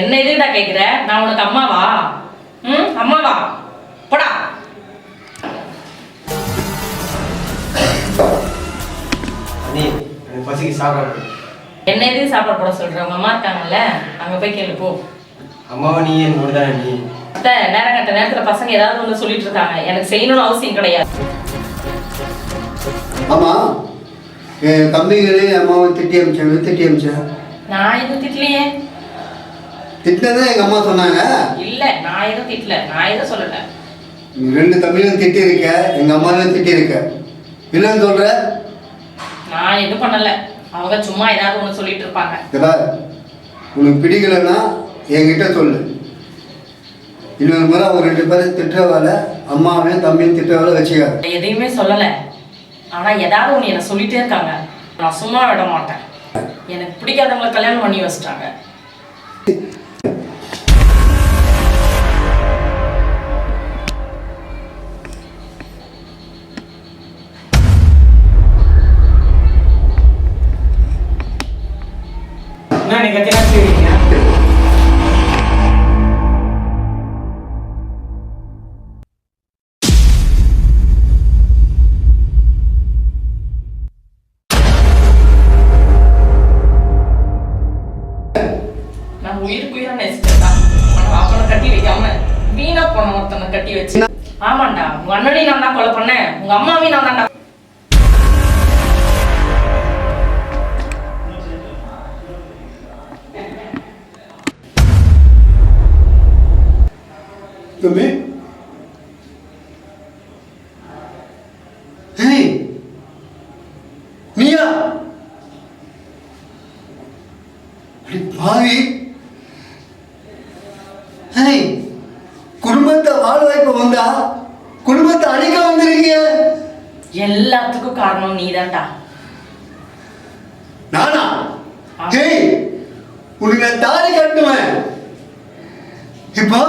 என்ன எதுடா கேக்குற? நான் உனக்கு அம்மாவா? அம்மாவா? போடா. நீ எனக்கு பசிக்கு சாப்பிட. என்ன எது சாப்பாடு போட சொல்ற? உங்க அம்மா இருக்காங்கல்ல, அங்க போய் கேளு போ. அம்மாவை நீ என் கூட தானே நீ. நேரம் கட்ட நேரத்துல பசங்க ஏதாவது ஒண்ணு சொல்லிட்டு இருக்காங்க, எனக்கு செய்யணும்னு அவசியம் கிடையாது. ஆமா, என் தம்பிகளே அம்மாவை திட்டி அமிச்சேன். நான் எதுவும் திட்டலையே. திட்டினதான் எங்க அம்மா சொன்னாங்க. இல்ல, நான் எதுவும் திட்டல, நான் எதுவும் சொல்லல. நீ 2 தம்பிகளும் திட்டி இருக்க, எங்க அம்மாவையும் திட்டி இருக்க. இல்லைன்னு சொல்ற? நான் எதுவும் பண்ணல, அவங்க சும்மா ஏதாவது ஒண்ணு சொல்லிட்டு இருப்பாங்க. உனக்கு பிடிக்கலன்னா என்கிட்ட சொல்லு. இன்னொரு முறை அவங்க 2 பேரும் திட்டுறவால அம்மாவையும் தம்பியும் திட்டுறவால வச்சுக்காது. எதையுமே சொல்லல, ஆனா ஏதாவது ஒண்ணு என்ன சொல்லிட்டே இருக்காங்க. நான் சும்மா விட மாட்டேன். எனக்கு பிடிக்காதவங்களை கல்யாணம் பண்ணி வச்சிட்டாங்க. நான் உயிருக்குயிரா நேசிச்சேன்டா. அவனை கட்டி வைக்காம வீணா போன ஒருத்தனை கட்டி வச்சு. ஆமாண்டா, உங்க அண்ணனையும் நான் தான் கொலை பண்ணேன், உங்க அம்மாவையும் நான் தான்டா. தம்பி, நீயா? பாவி, குடும்பத்தை வாழ வாய்ப்பு வந்தா குடும்பத்தை அழிக்க வந்திருக்கீங்க. எல்லாத்துக்கும் காரணம் நீதான்டா. நானா? உனக்கு நான் தாலி கட்டுவேன். இப்போ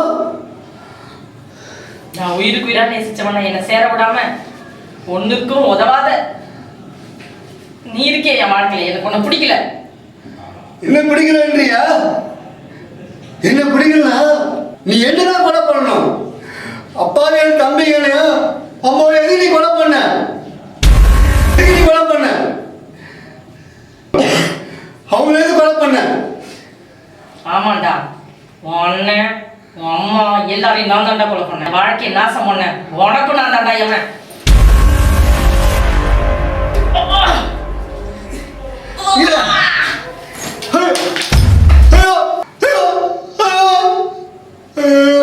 நான் உயிருக்குயிரா நேசிச்சவன என்ன சேர விடாம ஒண்ணுக்கும் உதவாத நீ இருக்கே என் வாழ்க்கையில. எனக்கு ஒண்ணு பிடிக்கல. என்ன பிடிக்கலன்றியா? என்ன பிடிக்கலனா நீ என்னதான் கொலை பண்ணணும்? அப்பாவையும் தம்பிகளையும் அம்மாவை எதுக்கு நீ கொலை பண்ண? எதுக்கு நீ கொலை பண்ண? அவங்கள எதுக்கு கொலை பண்ண? ஆமாண்டா, உன் அண்ணன் உன் அம்மா எல்லாரையும் நான் தாண்டா கொலை பண்ணேன். வாழ்க்கையை நாசம் பண்ணேன். உனக்கும் நான் தாண்டா எவன். ஐயோ